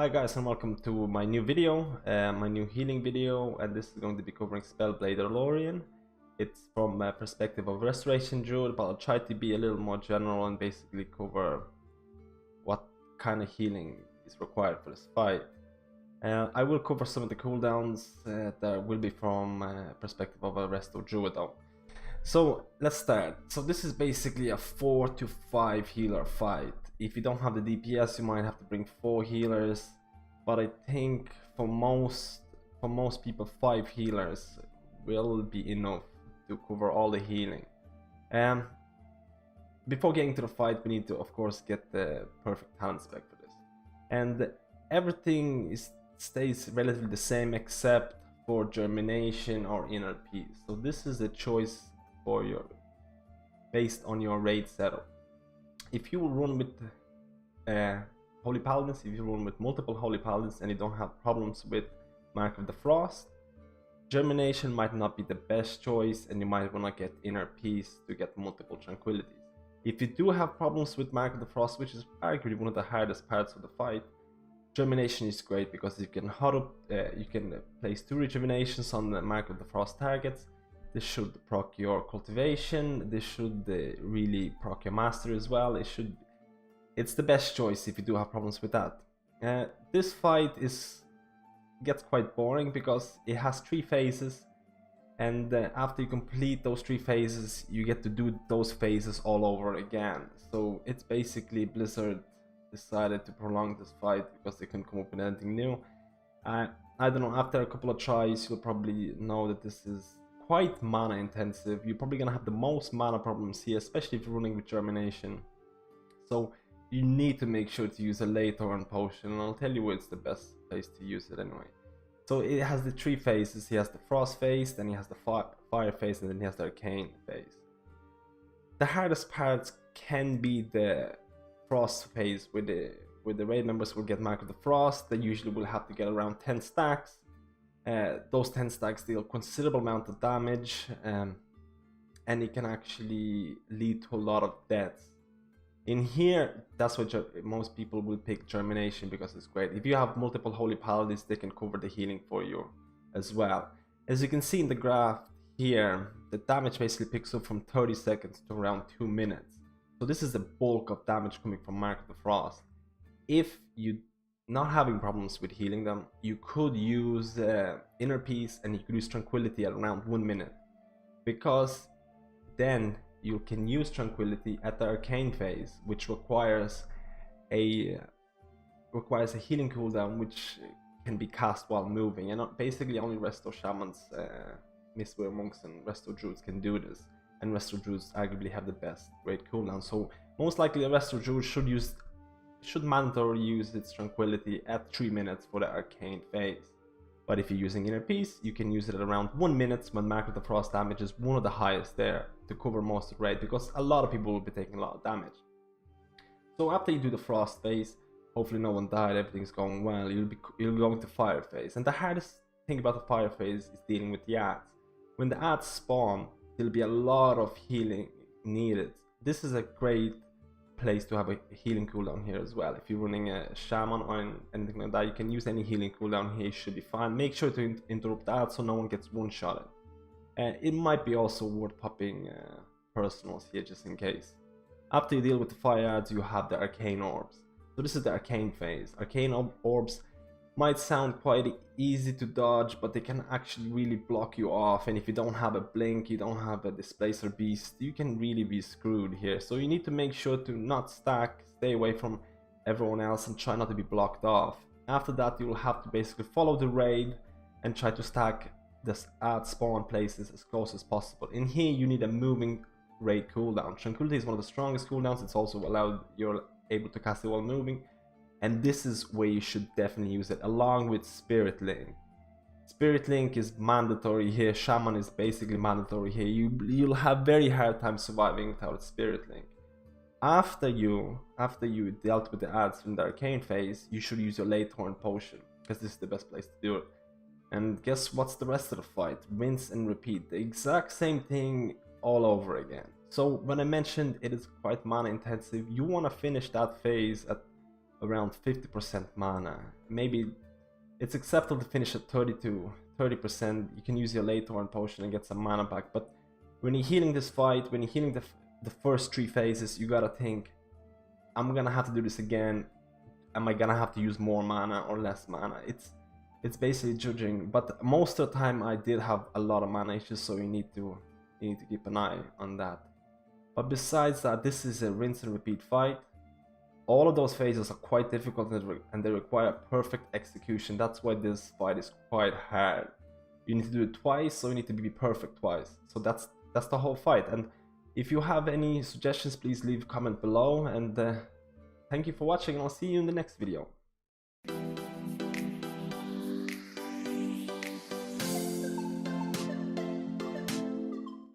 Hi guys, and welcome to my new video, my new healing video, and this is going to be covering Spellblade Aluriel. It's from a perspective of Restoration Druid, but I'll try to be a little more general and basically cover what kind of healing is required for this fight. I will cover some of the cooldowns that will be from perspective of a Resto Druid though. So let's start. So this is basically a 4 to 5 healer fight. If you don't have the DPS, you might have to bring 4 healers, but I think for most people 5 healers will be enough to cover all the healing. Before getting to the fight, we need to of course get the perfect talent spec for this, and everything stays relatively the same except for germination or inner peace. So this is a choice for your based on your raid setup. If you run with Holy Paladins, if you run with multiple Holy Paladins and you don't have problems with Mark of the Frost, germination might not be the best choice, and you might want to get inner peace to get multiple tranquilities. If you do have problems with Mark of the Frost, which is arguably one of the hardest parts of the fight, germination is great because you can you can place 2 rejuvenations on the Mark of the Frost targets. This should proc your cultivation, this should really proc your master as well. It's the best choice if you do have problems with that. This fight gets quite boring because it has 3 phases, and after you complete those 3 phases, you get to do those phases all over again. So it's basically Blizzard decided to prolong this fight because they couldn't come up with anything new. I don't know, after a couple of tries, you'll probably know that this is quite mana intensive. You're probably gonna have the most mana problems here, especially if you're running with germination. So you need to make sure to use a Laythorn potion, and I'll tell you it's the best place to use it anyway. So it has the 3 phases. He has the Frost phase, then he has the Fire phase, and then he has the Arcane phase. The hardest parts can be the Frost phase, with the raid members will get Mark of the Frost. They usually will have to get around 10 stacks. Those 10 stacks deal considerable amount of damage, and it can actually lead to a lot of deaths. In here, that's why most people will pick germination, because it's great. If you have multiple Holy Paladins, they can cover the healing for you as well. As you can see in the graph here, the damage basically picks up from 30 seconds to around 2 minutes. So this is the bulk of damage coming from Mark of the Frost. If you not having problems with healing them, you could use inner peace, and you could use tranquility at around 1 minute, because then you can use tranquility at the Arcane phase, which requires a healing cooldown, which can be cast while moving, and basically only Resto Shamans, Mistweaver Monks, and Resto Druids can do this, and Resto Druids arguably have the best raid cooldown. So most likely a Resto Druid should mandatorily use its tranquility at 3 minutes for the Arcane phase. But if you're using inner peace, you can use it at around 1 minute, when Mark of the Frost damage is one of the highest there, to cover most of the raid, because a lot of people will be taking a lot of damage. So after you do the Frost phase, hopefully no one died, everything's going well, you'll go into Fire phase. And the hardest thing about the Fire phase is dealing with the adds. When the adds spawn, there'll be a lot of healing needed. This is a great place to have a healing cooldown here as well. If you're running a shaman or anything like that, you can use any healing cooldown here, should be fine. Make sure to interrupt that so no one gets one-shotted. It might be also worth popping personals here just in case. After you deal with the fire adds, you have the Arcane orbs. So this is the Arcane phase. Arcane orbs might sound quite easy to dodge, but they can actually really block you off, and if you don't have a blink, you don't have a displacer beast, you can really be screwed here. So you need to make sure to not stack, stay away from everyone else, and try not to be blocked off. After that, you will have to basically follow the raid and try to stack the add spawn places as close as possible. In here you need a moving raid cooldown. Tranquility is one of the strongest cooldowns. It's also you're able to cast it while moving, and this is where you should definitely use it, along with Spirit Link. Spirit Link is mandatory here. Shaman is basically mandatory here. You'll have very hard time surviving without Spirit Link. After you dealt with the adds from the Arcane phase, you should use your Laythorn potion, because this is the best place to do it. And guess what's the rest of the fight? Rinse and repeat. The exact same thing all over again. So when I mentioned it is quite mana intensive, you want to finish that phase at around 50% mana. Maybe it's acceptable to finish at 30 to 30%. You can use your late Torn potion and get some mana back, but when you're healing this fight, when you're healing the first 3 phases, you gotta think, I'm gonna have to do this again. Am I gonna have to use more mana or less mana? It's basically judging, but most of the time I did have a lot of mana issues, so you need to keep an eye on that. But besides that, this is a rinse and repeat fight. All of those phases are quite difficult and they require perfect execution. That's why this fight is quite hard. You need to do it twice, so you need to be perfect twice. So that's the whole fight. And if you have any suggestions, please leave a comment below. And thank you for watching, and I'll see you in the next video.